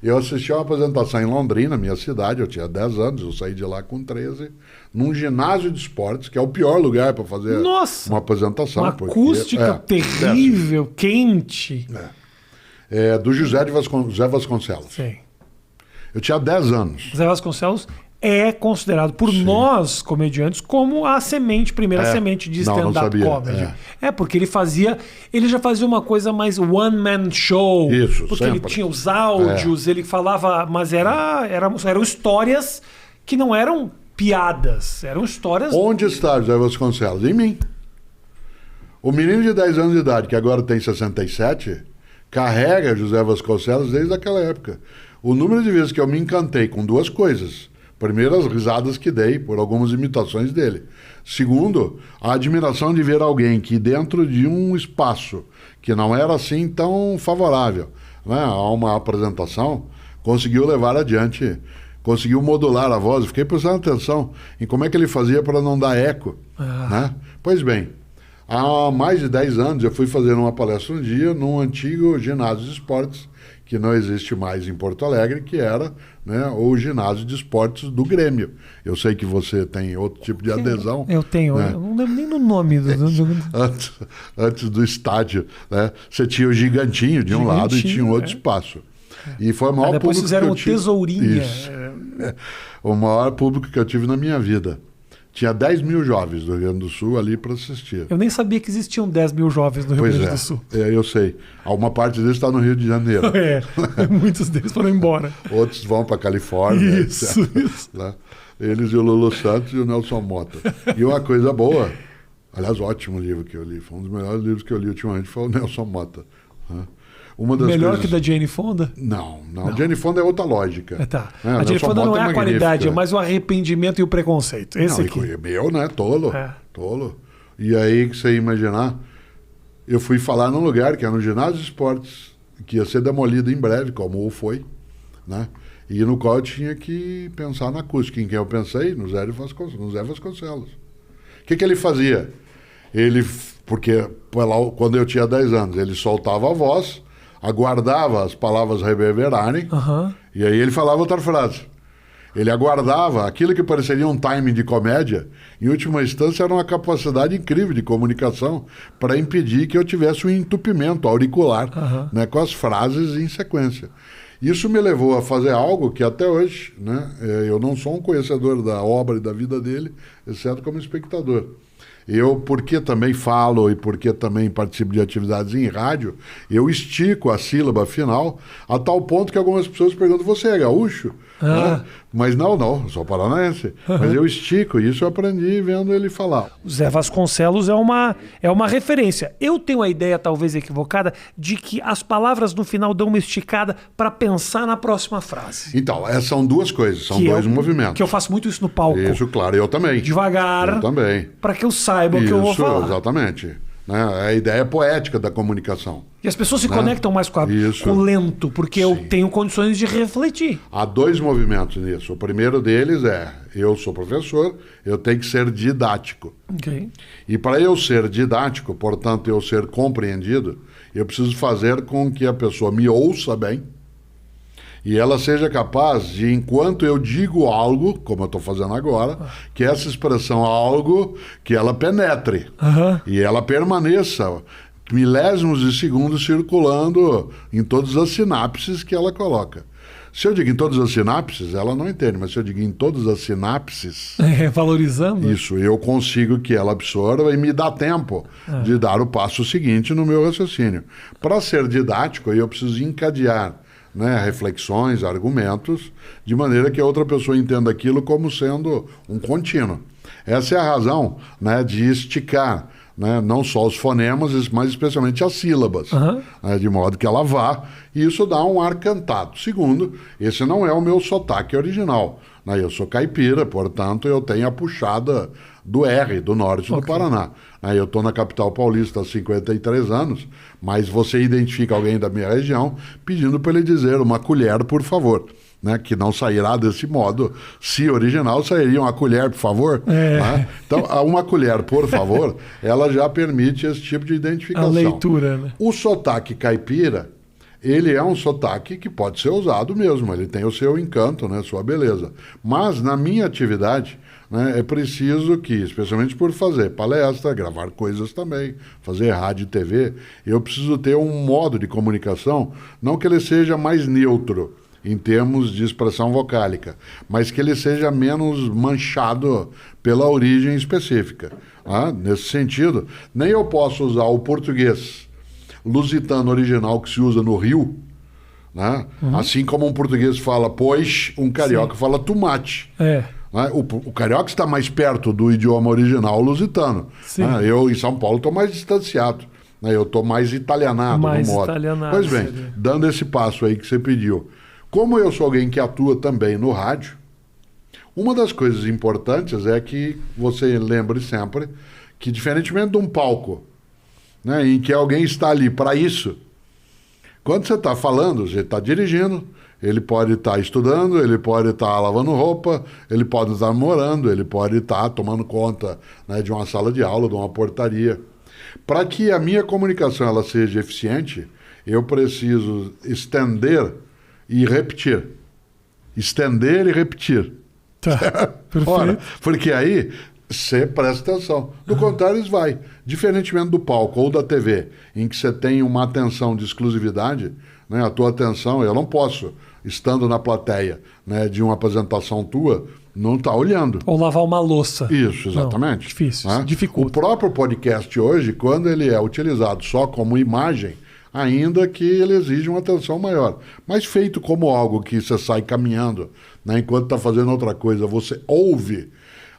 Eu assisti a uma apresentação em Londrina, minha cidade, eu tinha 10 anos, eu saí de lá com 13, num ginásio de esportes, que é o pior lugar para fazer Nossa, uma apresentação. uma acústica terrível, quente. Do José Vasconcelos. Sim. Eu tinha 10 anos. José Vasconcelos é considerado por nós, comediantes, como a primeira semente de stand-up comedy. Porque ele já fazia uma coisa mais one-man show. Isso, porque sempre. ele tinha os áudios, ele falava, mas eram histórias que não eram piadas, eram histórias... Onde está José Vasconcelos? Em mim. O menino de 10 anos de idade, que agora tem 67, carrega José Vasconcelos desde aquela época. O número de vezes que eu me encantei com duas coisas. Primeiro, as risadas que dei por algumas imitações dele. Segundo, a admiração de ver alguém que dentro de um espaço que não era assim tão favorável, né, a uma apresentação, conseguiu levar adiante, conseguiu modular a voz. Fiquei prestando atenção em como é que ele fazia para não dar eco. Né? Pois bem, há mais de 10 anos eu fui fazer uma palestra um dia num antigo ginásio de esportes que não existe mais em Porto Alegre, que era, né, o ginásio de esportes do Grêmio. Eu sei que você tem outro tipo de adesão. Eu tenho, né? Eu não lembro nem do nome. Antes do estádio, né, você tinha o Gigantinho de um lado e tinha um outro espaço. E foi o maior depois público fizeram que eu o tive. Tesourinha. Isso. O maior público que eu tive na minha vida. Tinha 10 mil jovens do Rio Grande do Sul ali para assistir. Eu nem sabia que existiam 10 mil jovens no Rio Grande do Sul. Eu sei. Uma parte deles está no Rio de Janeiro. Muitos deles foram embora. Outros vão para a Califórnia. Isso. Né? Eles e o Lulu Santos e o Nelson Mota. E uma coisa boa, aliás, ótimo livro que eu li, foi um dos melhores livros que eu li ultimamente, foi o Nelson Mota. Né? Melhor que da Jane Fonda? Não. Jane Fonda é outra lógica. A Jane Fonda não é a qualidade, é mais o arrependimento e o preconceito. Esse aqui. Meu, né? Tolo. Tolo. E aí, que você ia imaginar, eu fui falar num lugar que é no ginásio de esportes, que ia ser demolido em breve, como o foi, né? E no qual eu tinha que pensar na acústica. Em quem eu pensei? No Zé Vasconcelos. O que ele fazia? Porque quando eu tinha 10 anos, ele soltava a voz, aguardava as palavras reverberarem, e aí ele falava outra frase. Ele aguardava aquilo que pareceria um timing de comédia, em última instância era uma capacidade incrível de comunicação para impedir que eu tivesse um entupimento auricular, né, com as frases em sequência. Isso me levou a fazer algo que até hoje, né, eu não sou um conhecedor da obra e da vida dele, exceto como espectador. Eu, porque também falo e porque também participo de atividades em rádio, eu estico a sílaba final a tal ponto que algumas pessoas perguntam, você é gaúcho? Né? Mas não, sou paranaense. Mas eu estico, isso eu aprendi vendo ele falar. O Zé Vasconcelos é uma referência. Eu tenho a ideia, talvez equivocada, de que as palavras no final dão uma esticada para pensar na próxima frase. Então, são duas coisas, são dois movimentos. Que eu faço muito isso no palco. Isso, claro, eu também. Devagar. Eu também. Para que eu saiba o que eu vou falar. Exatamente. Né? É a ideia poética da comunicação. E as pessoas se conectam mais com o lento, porque eu tenho condições de refletir. Há dois movimentos nisso. O primeiro deles eu sou professor, eu tenho que ser didático. Okay. E para eu ser didático, portanto, eu ser compreendido, eu preciso fazer com que a pessoa me ouça bem e ela seja capaz de, enquanto eu digo algo, como eu estou fazendo agora, que essa expressão algo, que ela penetre e ela permaneça milésimos de segundos circulando em todas as sinapses que ela coloca. Se eu digo em todas as sinapses, ela não entende, mas se eu digo em todas as sinapses... Valorizando. Isso, eu consigo que ela absorva e me dá tempo de dar o passo seguinte no meu raciocínio. Para ser didático, eu preciso encadear, né, reflexões, argumentos, de maneira que a outra pessoa entenda aquilo como sendo um contínuo. Essa é a razão, né, de esticar, né, não só os fonemas, mas especialmente as sílabas, né, de modo que ela vá, e isso dá um ar cantado. Segundo, esse não é o meu sotaque original, né, eu sou caipira, portanto eu tenho a puxada do R, do norte do Paraná. Eu estou na capital paulista há 53 anos, mas você identifica alguém da minha região pedindo para ele dizer uma colher, por favor. Né, que não sairá desse modo. Se original, sairia uma colher, por favor. Né? Então, uma colher, por favor, ela já permite esse tipo de identificação. A leitura, né? O sotaque caipira ele é um sotaque que pode ser usado mesmo, ele tem o seu encanto, né, sua beleza. Mas na minha atividade, né, é preciso que, especialmente por fazer palestra, gravar coisas também, fazer rádio e TV, eu preciso ter um modo de comunicação, não que ele seja mais neutro em termos de expressão vocálica, mas que ele seja menos manchado pela origem específica. Nesse sentido, nem eu posso usar o português lusitano original que se usa no Rio, né? Assim como um português fala pois, um carioca fala tomate. O carioca está mais perto do idioma original lusitano. Eu, em São Paulo, estou mais distanciado. Eu estou mais italianado no modo. Pois bem, dando esse passo aí que você pediu. Como eu sou alguém que atua também no rádio, uma das coisas importantes é que você lembre sempre que, diferentemente de um palco, né, em que alguém está ali para isso, quando você está falando, você está dirigindo, ele pode estar estudando, ele pode estar lavando roupa, ele pode estar namorando, ele pode estar tomando conta, né, de uma sala de aula, de uma portaria. Para que a minha comunicação ela seja eficiente, eu preciso estender e repetir. Estender e repetir. Ora, porque aí você presta atenção. Do contrário, isso vai. Diferentemente do palco ou da TV, em que você tem uma atenção de exclusividade, né, a tua atenção, eu não posso, estando na plateia, né, de uma apresentação tua, não estar olhando. Ou lavar uma louça. Isso, exatamente. Não, difícil, né? Dificulta. O próprio podcast hoje, quando ele é utilizado só como imagem, ainda que ele exija uma atenção maior. Mas feito como algo que você sai caminhando, né, enquanto está fazendo outra coisa, você ouve,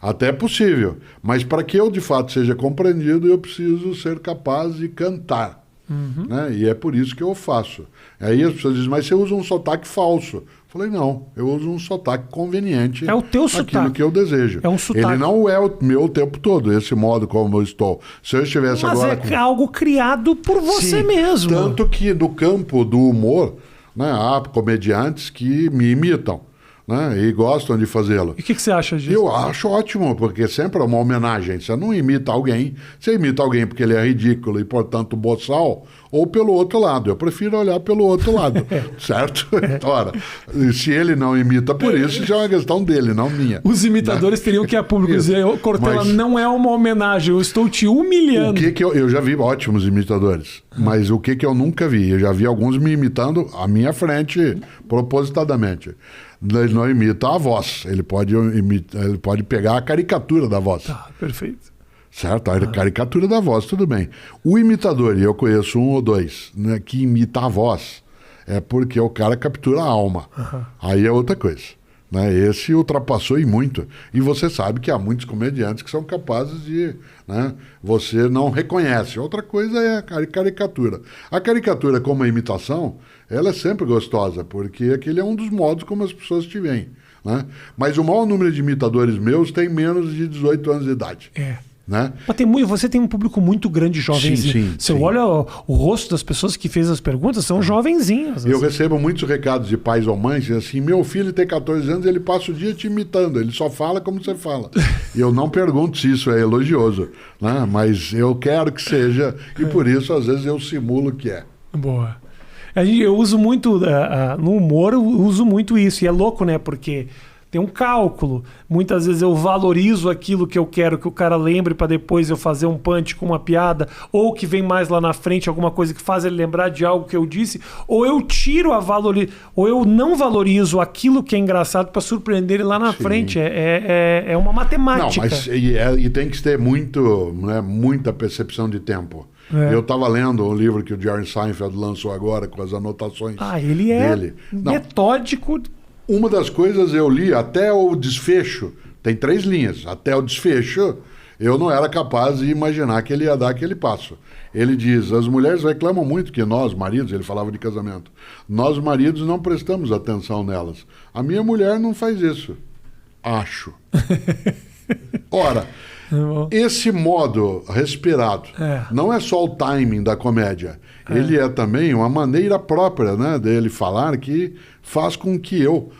até é possível. Mas para que eu, de fato, seja compreendido, eu preciso ser capaz de cantar. Né? E é por isso que eu faço. Aí as pessoas dizem, mas você usa um sotaque falso. Eu falei, não, eu uso um sotaque conveniente. É o teu sotaque. Aquilo que eu desejo. É um sotaque. Ele não é o meu o tempo todo, esse modo como eu estou. Se eu estivesse mas agora... é algo criado por você mesmo. Tanto que no campo do humor, né, há comediantes que me imitam, né, e gostam de fazê-lo. E o que você acha disso? Eu acho ótimo, porque sempre é uma homenagem. Você não imita alguém, você imita alguém porque ele é ridículo e, portanto, boçal, ou pelo outro lado. Eu prefiro olhar pelo outro lado, certo? Ora, se ele não imita por isso, já é uma questão dele, não minha. Os imitadores teriam que ir a público dizer, Cortella, não é uma homenagem, eu estou te humilhando. O que eu já vi ótimos imitadores, mas o que eu nunca vi? Eu já vi alguns me imitando à minha frente, propositadamente. Ele não imita a voz, ele pode pegar a caricatura da voz. Tá, perfeito. Certo? A caricatura da voz, tudo bem. O imitador, e eu conheço um ou dois, né, que imita a voz, é porque o cara captura a alma. Aí é outra coisa. Né? Esse ultrapassou e muito. E você sabe que há muitos comediantes que são capazes de... Né, você não reconhece. Outra coisa é a caricatura. A caricatura como a imitação, ela é sempre gostosa, porque aquele é um dos modos como as pessoas te veem. Né? Mas o maior número de imitadores meus tem menos de 18 anos de idade. Né? Mas você tem um público muito grande, jovenzinho. Você olha o rosto das pessoas que fez as perguntas, são jovenzinhos. Eu recebo muitos recados de pais ou mães, assim, meu filho tem 14 anos, ele passa o dia te imitando, ele só fala como você fala. E eu não pergunto se isso é elogioso, né? Mas eu quero que seja, e por isso às vezes eu simulo que é. Boa. Eu uso muito, no humor, eu uso muito isso, e é louco, né? Porque... tem um cálculo. Muitas vezes eu valorizo aquilo que eu quero que o cara lembre para depois eu fazer um punch com uma piada, ou que vem mais lá na frente alguma coisa que faz ele lembrar de algo que eu disse, ou eu tiro ou eu não valorizo aquilo que é engraçado para surpreender ele lá na frente. É uma matemática. Não, mas e tem que ter muita percepção de tempo. Eu estava lendo um livro que o Jerry Seinfeld lançou agora com as anotações ele dele. Metódico. Uma das coisas eu li até o desfecho, tem 3 linhas, até o desfecho eu não era capaz de imaginar que ele ia dar aquele passo. Ele diz, as mulheres reclamam muito que nós, maridos, ele falava de casamento, nós maridos não prestamos atenção nelas. A minha mulher não faz isso. Acho. Ora, esse modo respirado não é só o timing da comédia, ele é também uma maneira própria, né, dele falar que faz com que eu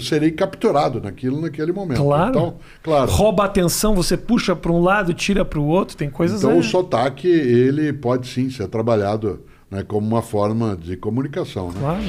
serei capturado naquele momento. Claro. Então, claro. Rouba a atenção, você puxa para um lado, tira para o outro, tem coisas... Então o sotaque, ele pode sim ser trabalhado né, como uma forma de comunicação. Né? Claro.